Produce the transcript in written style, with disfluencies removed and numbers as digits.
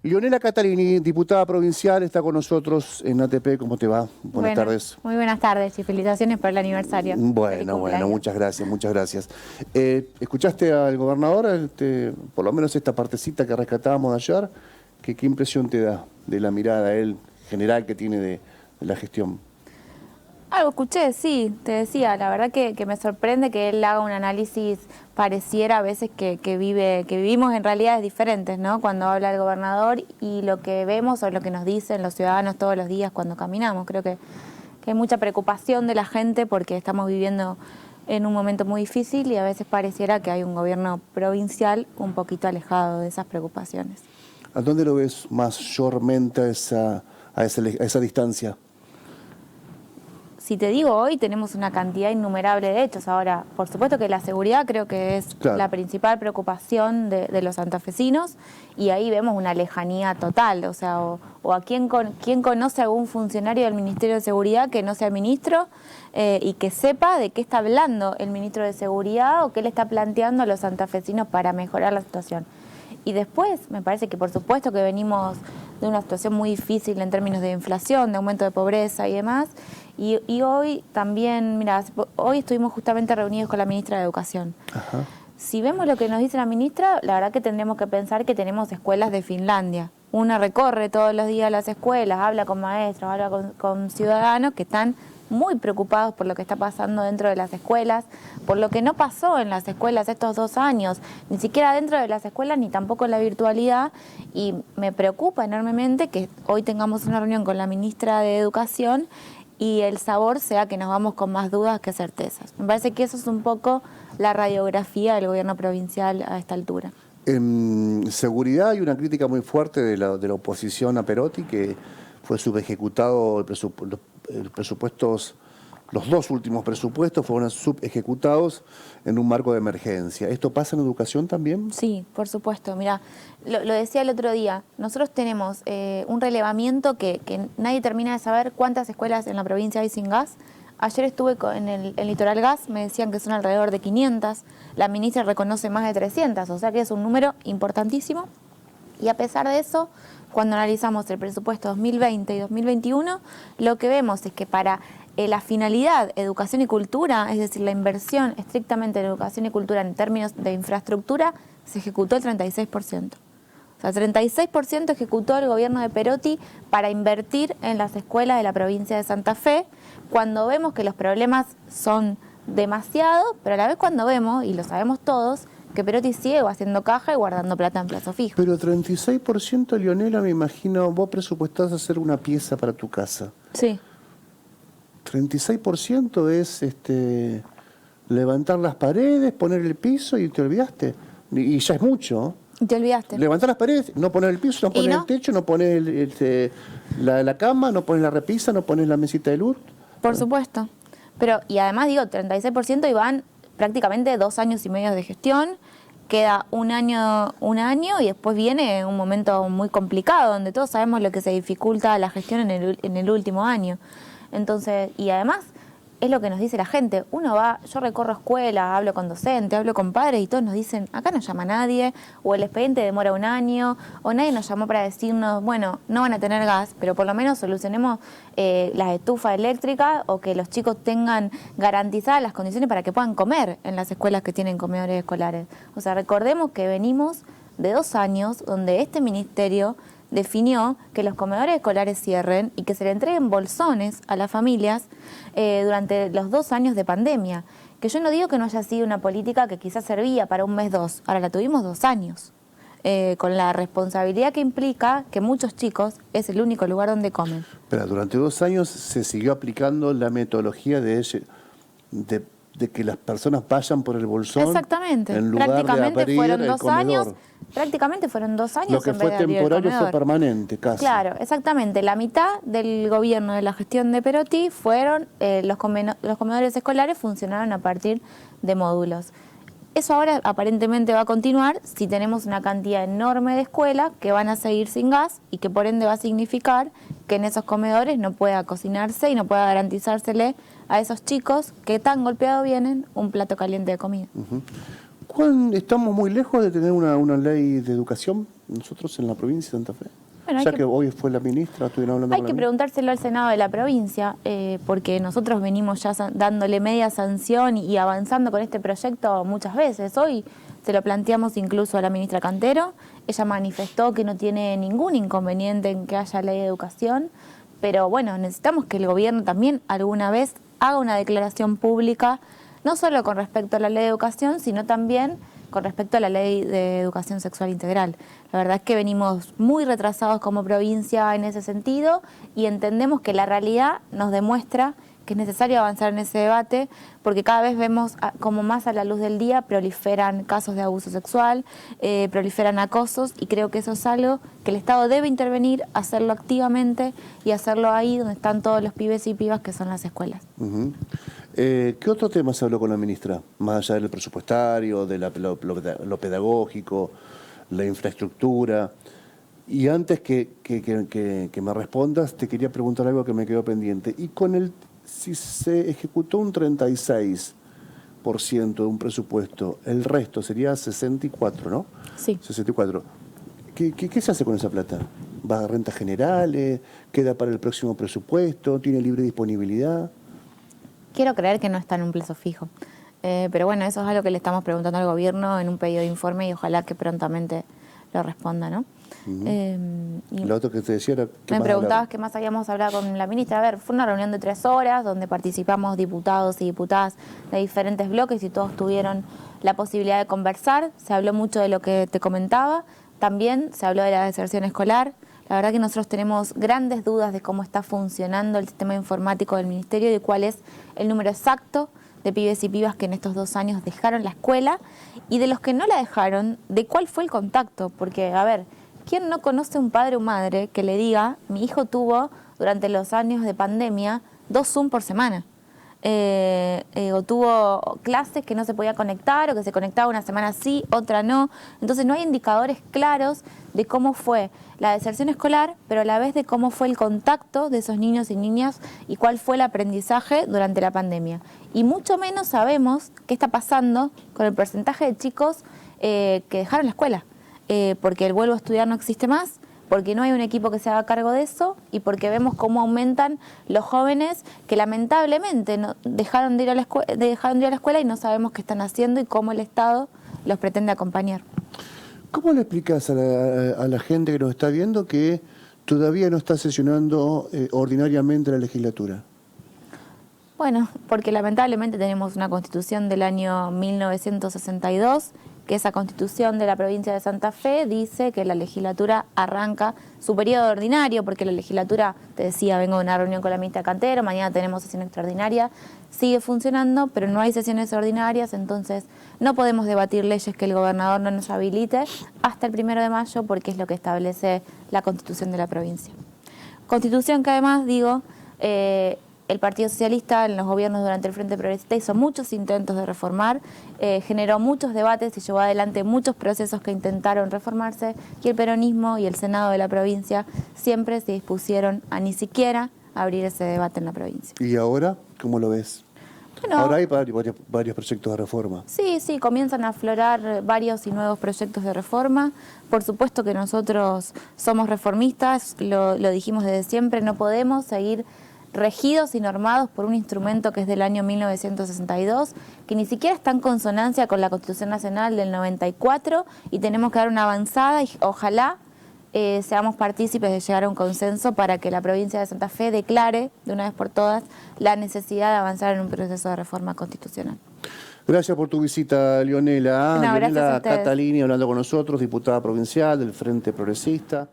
Leonela Catalini, diputada provincial, está con nosotros en ATP. ¿Cómo te va? Buenas tardes. Muy buenas tardes y felicitaciones por el aniversario. Bueno, muchas gracias, muchas gracias. ¿Escuchaste al gobernador, por lo menos esta partecita que rescatábamos ayer? ¿Qué impresión te da de la mirada él general que tiene de la gestión? Algo escuché, sí, te decía, la verdad que me sorprende que él haga un análisis, pareciera a veces que vivimos en realidades diferentes, ¿no? Cuando habla el gobernador y lo que vemos o lo que nos dicen los ciudadanos todos los días cuando caminamos. Creo que hay mucha preocupación de la gente porque estamos viviendo en un momento muy difícil y a veces pareciera que hay un gobierno provincial un poquito alejado de esas preocupaciones. ¿A dónde lo ves mayormente a esa distancia? Si te digo, hoy tenemos una cantidad innumerable de hechos. Ahora, por supuesto que la seguridad creo que es la principal preocupación de los santafesinos y ahí vemos una lejanía total. O sea, o a quién conoce a algún funcionario del Ministerio de Seguridad que no sea ministro y que sepa de qué está hablando el ministro de Seguridad o qué le está planteando a los santafesinos para mejorar la situación. Y después, me parece que por supuesto que venimos de una situación muy difícil en términos de inflación, de aumento de pobreza y demás. Y hoy también, mira, hoy estuvimos justamente reunidos con la ministra de Educación. Ajá. Si vemos lo que nos dice la ministra, la verdad que tendremos que pensar que tenemos escuelas de Finlandia. Una recorre todos los días las escuelas, habla con maestros, habla con ciudadanos que están muy preocupados por lo que está pasando dentro de las escuelas, por lo que no pasó en las escuelas estos 2 años, ni siquiera dentro de las escuelas ni tampoco en la virtualidad, y me preocupa enormemente que hoy tengamos una reunión con la ministra de Educación y el sabor sea que nos vamos con más dudas que certezas. Me parece que eso es un poco la radiografía del gobierno provincial a esta altura. En seguridad hay una crítica muy fuerte de la oposición a Perotti, que fue subejecutado los 2 últimos presupuestos fueron subejecutados en un marco de emergencia. ¿Esto pasa en educación también? Sí, por supuesto. Mira, lo decía el otro día, nosotros tenemos un relevamiento que nadie termina de saber cuántas escuelas en la provincia hay sin gas. Ayer estuve en el Litoral Gas, me decían que son alrededor de 500, la ministra reconoce más de 300, o sea que es un número importantísimo. Y a pesar de eso, cuando analizamos el presupuesto 2020 y 2021, lo que vemos es que para la finalidad educación y cultura, es decir, la inversión estrictamente en educación y cultura en términos de infraestructura, se ejecutó el 36%. O sea, 36% ejecutó el gobierno de Perotti para invertir en las escuelas de la provincia de Santa Fe, cuando vemos que los problemas son demasiados, pero a la vez cuando vemos, y lo sabemos todos, que Perotti sigue haciendo caja y guardando plata en plazo fijo. Pero 36%, Leonela, me imagino, vos presupuestás hacer una pieza para tu casa. Sí. 36% es levantar las paredes, poner el piso y te olvidaste. Y ya es mucho. Te olvidaste. Levantar las paredes, no poner el piso, no poner el techo, no poner la cama, no poner la repisa, no poner la mesita de luz. Por supuesto. Pero, y además digo, 36% y van prácticamente 2 años y medio de gestión, queda un año y después viene un momento muy complicado donde todos sabemos lo que se dificulta la gestión en el último año. Entonces, y además es lo que nos dice la gente, yo recorro escuelas, hablo con docentes, hablo con padres y todos nos dicen, acá no llama nadie, o el expediente demora 1 año, o nadie nos llamó para decirnos, bueno, no van a tener gas, pero por lo menos solucionemos las estufas eléctricas o que los chicos tengan garantizadas las condiciones para que puedan comer en las escuelas que tienen comedores escolares. O sea, recordemos que venimos de 2 años donde este ministerio definió que los comedores escolares cierren y que se le entreguen bolsones a las familias durante los 2 años de pandemia. Que yo no digo que no haya sido una política que quizás servía para 1 mes, 2, ahora la tuvimos 2 años, con la responsabilidad que implica que muchos chicos es el único lugar donde comen. Pero durante 2 años se siguió aplicando la metodología de que las personas vayan por el bolsón. Exactamente. En lugar de abrir fueron el 2 comedor. años. Prácticamente fueron 2 años. Lo que fue temporario fue permanente, casi. Claro, exactamente. La mitad del gobierno de la gestión de Perotti fueron los comedores escolares funcionaron a partir de módulos. Eso ahora aparentemente va a continuar si tenemos una cantidad enorme de escuelas que van a seguir sin gas y que por ende va a significar que en esos comedores no pueda cocinarse y no pueda garantizársele a esos chicos que tan golpeados vienen un plato caliente de comida. ¿Estamos muy lejos de tener una ley de educación nosotros en la provincia de Santa Fe? Bueno, Ya que hoy fue la ministra, estuvieron hablando hay con que la preguntárselo al Senado de la provincia, porque nosotros venimos ya dándole media sanción y avanzando con este proyecto muchas veces. Hoy se lo planteamos incluso a la ministra Cantero. Ella manifestó que no tiene ningún inconveniente en que haya ley de educación, pero bueno, necesitamos que el gobierno también alguna vez haga una declaración pública, no solo con respecto a la ley de educación, sino también con respecto a la ley de educación sexual integral. La verdad es que venimos muy retrasados como provincia en ese sentido y entendemos que la realidad nos demuestra que es necesario avanzar en ese debate porque cada vez vemos como más a la luz del día proliferan casos de abuso sexual, proliferan acosos y creo que eso es algo que el Estado debe intervenir, hacerlo activamente y hacerlo ahí donde están todos los pibes y pibas que son las escuelas. ¿Qué otro tema se habló con la ministra? Más allá del presupuestario, de lo pedagógico, la infraestructura. Y antes que me respondas, te quería preguntar algo que me quedó pendiente. Y si se ejecutó un 36% de un presupuesto, el resto sería 64, ¿no? Sí. 64. ¿Qué se hace con esa plata? ¿Va a rentas generales? ¿Queda para el próximo presupuesto? ¿Tiene libre disponibilidad? Quiero creer que no está en un plazo fijo, pero bueno, eso es algo que le estamos preguntando al gobierno en un pedido de informe y ojalá que prontamente lo responda, ¿no? Lo otro que te decía era... Me preguntabas qué más habíamos hablado con la ministra. A ver, fue una reunión de 3 horas donde participamos diputados y diputadas de diferentes bloques y todos tuvieron la posibilidad de conversar. Se habló mucho de lo que te comentaba, también se habló de la deserción escolar. La verdad que nosotros tenemos grandes dudas de cómo está funcionando el sistema informático del Ministerio y de cuál es el número exacto de pibes y pibas que en estos 2 años dejaron la escuela y de los que no la dejaron, de cuál fue el contacto. Porque, a ver, ¿quién no conoce un padre o madre que le diga, mi hijo tuvo durante los años de pandemia 2 Zoom por semana? O tuvo clases que no se podía conectar o que se conectaba una semana sí, otra no. Entonces no hay indicadores claros de cómo fue la deserción escolar, pero a la vez de cómo fue el contacto de esos niños y niñas y cuál fue el aprendizaje durante la pandemia. Y mucho menos sabemos qué está pasando con el porcentaje de chicos que dejaron la escuela, porque el vuelvo a estudiar no existe más, porque no hay un equipo que se haga cargo de eso y porque vemos cómo aumentan los jóvenes que lamentablemente dejaron de ir a la escuela y no sabemos qué están haciendo y cómo el Estado los pretende acompañar. ¿Cómo le explicas a la gente que nos está viendo que todavía no está sesionando ordinariamente la legislatura? Bueno, porque lamentablemente tenemos una constitución del año 1962, que esa constitución de la provincia de Santa Fe dice que la legislatura arranca su periodo ordinario, porque la legislatura, te decía, vengo de una reunión con la ministra Cantero, mañana tenemos sesión extraordinaria, sigue funcionando, pero no hay sesiones ordinarias, entonces no podemos debatir leyes que el gobernador no nos habilite hasta el 1 de mayo, porque es lo que establece la constitución de la provincia. Constitución que además, digo, el Partido Socialista en los gobiernos durante el Frente Progresista hizo muchos intentos de reformar, generó muchos debates y llevó adelante muchos procesos que intentaron reformarse y el peronismo y el Senado de la provincia siempre se dispusieron a ni siquiera abrir ese debate en la provincia. ¿Y ahora cómo lo ves? Bueno, ahora hay varios proyectos de reforma. Sí, comienzan a aflorar varios y nuevos proyectos de reforma. Por supuesto que nosotros somos reformistas, lo dijimos desde siempre, no podemos seguir regidos y normados por un instrumento que es del año 1962, que ni siquiera está en consonancia con la Constitución Nacional del 94 y tenemos que dar una avanzada y ojalá seamos partícipes de llegar a un consenso para que la provincia de Santa Fe declare de una vez por todas la necesidad de avanzar en un proceso de reforma constitucional. Gracias por tu visita, Leonela. No, Leonela gracias a ustedes. Catalini hablando con nosotros, diputada provincial del Frente Progresista.